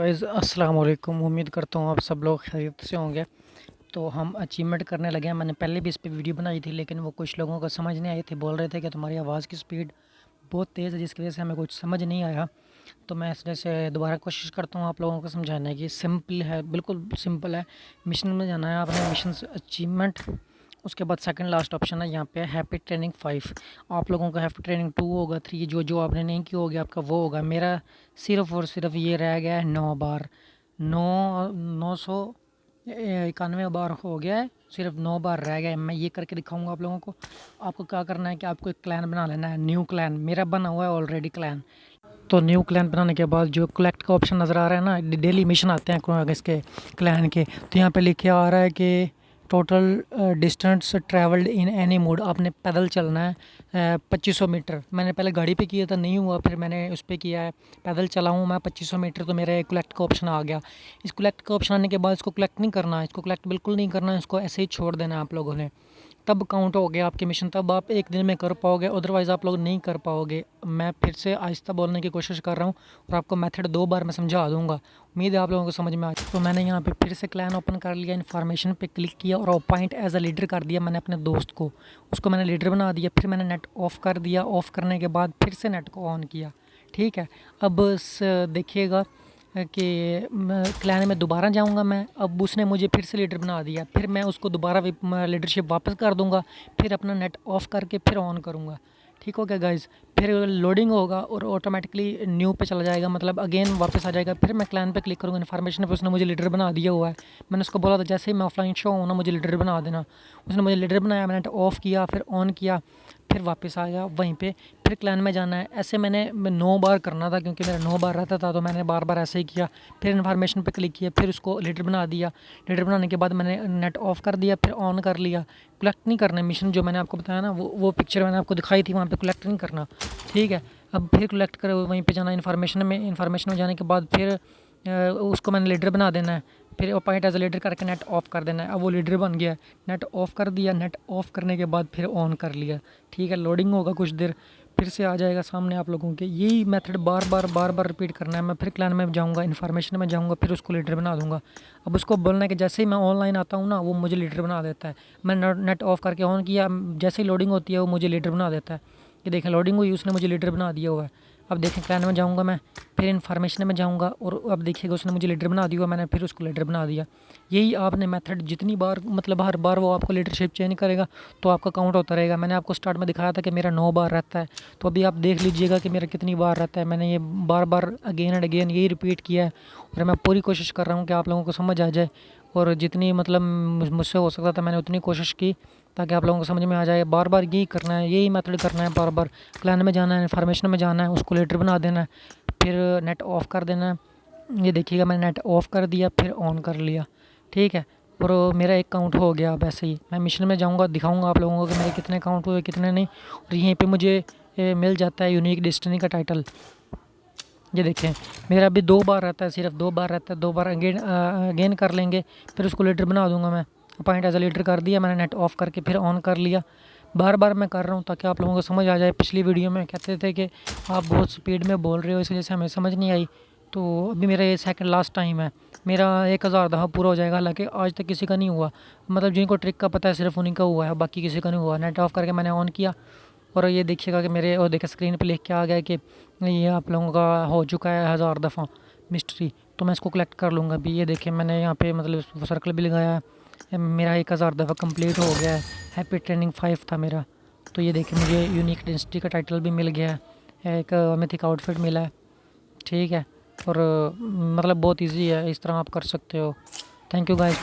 Guys अस्सलाम वालेकुम। उम्मीद करता हूँ आप सब लोग खैरियत से होंगे। तो हम अचीवमेंट करने लगे हैं। मैंने पहले भी इस पे वीडियो बनाई थी, लेकिन वो कुछ लोगों को समझ नहीं आई थी। बोल रहे थे कि तुम्हारी आवाज़ की स्पीड बहुत तेज़ है, जिसकी वजह से हमें कुछ समझ नहीं आया। तो मैं इस वजह से दोबारा कोशिश करता हूँ आप लोगों को समझाने की। सिंपल है, बिल्कुल सिंपल है। मिशन में जाना है आपने, मिशन अचीवमेंट। उसके बाद सेकंड लास्ट ऑप्शन है यहाँ पे हैप्पी ट्रेनिंग 5। आप लोगों का हैप्पी ट्रेनिंग 2 होगा, 3 जो जो आपने नहीं किया होगा आपका वो होगा। मेरा सिर्फ और सिर्फ ये रह गया है 9 बार। 91 बार हो गया है, सिर्फ 9 बार रह गया है। मैं ये करके दिखाऊंगा आप लोगों को। आपको क्या करना है कि आपको एक क्लैन बना लेना है, न्यू क्लैन। मेरा बना हुआ है ऑलरेडी क्लैन। तो न्यू क्लैन बनाने के बाद जो कलेक्ट का ऑप्शन नज़र आ रहा है ना, डेली मिशन आते हैं इसके क्लैन के। तो यहाँ पे लिखे आ रहा है कि total distance travelled in any mode. आपने पैदल चलना है 2500 मीटर। मैंने पहले गाड़ी पे किया था, नहीं हुआ, फिर मैंने उस पर किया है, पैदल चला हूँ मैं 2500 मीटर। तो मेरा कलेक्ट का ऑप्शन आ गया। इस कलेक्ट का ऑप्शन आने के बाद इसको कलेक्ट नहीं करना है, इसको कलेक्ट बिल्कुल नहीं करना है, इसको ऐसे ही छोड़ देना है आप लोगों ने। तब काउंट हो गया आपके मिशन, तब आप एक दिन में कर पाओगे, अदरवाइज़ आप लोग नहीं कर पाओगे। मैं फिर से आहिस्ता बोलने की कोशिश कर रहा हूँ और आपको मेथड 2 बार मैं समझा दूंगा। उम्मीद है आप लोगों को समझ में आ। तो मैंने यहाँ पे फिर से क्लैन ओपन कर लिया, इन्फॉर्मेशन पे क्लिक किया और अपॉइंट एज अ लीडर कर दिया मैंने अपने दोस्त को। उसको मैंने लीडर बना दिया। फिर मैंने नेट ऑफ़ कर दिया। ऑफ़ करने के बाद फिर से नेट को ऑन किया। ठीक है, अब देखिएगा कि क्लैन में दोबारा जाऊंगा मैं। अब उसने मुझे फिर से लीडर बना दिया, फिर मैं उसको दोबारा लीडरशिप वापस कर दूंगा। फिर अपना नेट ऑफ़ करके फिर ऑन करूंगा। ठीक हो गया गाइज़। फिर लोडिंग होगा और ऑटोमेटिकली न्यू पे चला जाएगा, मतलब अगेन वापस आ जाएगा। फिर मैं क्लैन पे क्लिक करूँगा, इन्फॉर्मेशन पे उसने मुझे लीडर बना दिया हुआ है। मैंने उसको बोला था जैसे ही मैं ऑफलाइन शो हूँ ना, मुझे लीडर बना देना। उसने मुझे लीडर बनाया, मैंने ऑफ़ किया, फिर ऑन किया, फिर वापस आया वहीं पे। फिर क्लैन में जाना है। ऐसे मैं 9 बार करना था, क्योंकि मेरा 9 बार रहता था, तो मैंने बार बार ऐसे ही किया। फिर इन्फॉर्मेशन पे क्लिक किया, फिर उसको लीडर बना दिया। लीडर बनाने के बाद मैंने नेट ऑफ़ कर दिया, फिर ऑन कर लिया। कलेक्ट नहीं करना मिशन, जो मैंने आपको बताया ना, वो पिक्चर मैंने आपको दिखाई थी, वहाँ पे कलेक्ट नहीं करना। ठीक है, अब फिर कलेक्ट कर वहीं पे जाना इन्फॉर्मेशन में जाने के बाद फिर उसको मैंने लीडर बना देना है। फिर अपॉइंट एज अ लीडर करके नेट ऑफ़ कर देना है। अब वो लीडर बन गया। नेट ऑफ़ कर दिया, नेट ऑफ़ करने के बाद फिर ऑन कर लिया। ठीक है, लोडिंग होगा कुछ देर, फिर से आ जाएगा सामने आप लोगों के। यही मेथड बार बार रिपीट करना है। मैं फिर क्लैन में जाऊंगा, इन्फॉर्मेशन में जाऊंगा, फिर उसको लीडर बना दूंगा। अब उसको बोलना है कि जैसे ही मैं ऑनलाइन आता हूँ ना, वो मुझे लीडर बना देता है। मैं नेट ऑफ़ करके ऑन किया, जैसे ही लोडिंग होती है वो मुझे लीडर बना देता है। ये देखें, लोडिंग हुई, उसने मुझे लीडर बना दिया हुआ है। अब देखें, क्लैन में जाऊँगा मैं, फिर इन्फॉर्मेशन में जाऊँगा और अब देखिएगा उसने मुझे लीडर बना दिया हुआ, मैंने फिर उसको लीडर बना दिया। यही आपने मेथड जितनी बार, मतलब हर बार वो आपको लीडरशिप चेंज करेगा तो आपका काउंट होता रहेगा। मैंने आपको स्टार्ट में दिखाया था कि मेरा 9 बार रहता है, तो अभी आप देख लीजिएगा कि मेरा कितनी बार रहता है। मैंने ये बार बार अगेन एंड अगेन यही रिपीट किया है और मैं पूरी कोशिश कर रहा हूँ कि आप लोगों को समझ आ जाए। और जितनी मतलब मुझसे हो सकता था मैंने उतनी कोशिश की, ताकि आप लोगों को समझ में आ जाए। बार बार यही करना है, यही मेथड करना है बार बार। क्लैन में जाना है, इन्फॉर्मेशन में जाना है, उसको लीडर बना देना है, फिर नेट ऑफ़ कर देना है। ये देखिएगा मैंने नेट ऑफ़ कर दिया, फिर ऑन कर लिया। ठीक है, और मेरा एक काउंट हो गया। अब ऐसे ही मैं मिशन में जाऊंगा, दिखाऊंगा आप लोगों को कि मेरे कितने काउंट हुए कितने नहीं। और यहीं पे मुझे मिल जाता है यूनिक डेस्टिनी का टाइटल। ये देखें, मेरा अभी 2 बार रहता है, सिर्फ 2 बार रहता है। 2 बार अगेन कर लेंगे, फिर उसको लीडर बना दूंगा मैं। अपॉइंट एज अ लीडर कर दिया मैंने, नेट ऑफ़ करके फिर ऑन कर लिया। बार बार मैं कर रहा हूँ ताकि आप लोगों को समझ आ जाए। पिछली वीडियो में कहते थे कि आप बहुत स्पीड में बोल रहे हो, इस वजह से हमें समझ नहीं आई। तो अभी मेरा ये सेकंड लास्ट टाइम है। मेरा 1000 दफ़ा पूरा हो जाएगा, हालांकि आज तक किसी का नहीं हुआ। मतलब जिनको ट्रिक का पता है सिर्फ उन्हीं का हुआ है, बाकी किसी का नहीं हुआ। नेट ऑफ़ करके मैंने ऑन किया और ये देखिएगा कि मेरे, और देखिए स्क्रीन पे लिख के आ गया कि ये आप लोगों का हो चुका है 1000 दफ़ा मिस्ट्री। तो मैं इसको कलेक्ट कर लूँगा अभी। ये देखिए मैंने यहाँ पे मतलब सर्कल भी लगाया है। मेरा 1000 दफ़ा कंप्लीट हो गया है। हैप्पी ट्रेनिंग 5 था मेरा। तो ये देखिए मुझे यूनिक डेंसिटी का टाइटल भी मिल गया है, एक मिथिक आउटफिट मिला है। ठीक है, और मतलब बहुत ईजी है, इस तरह आप कर सकते हो। Thank you guys.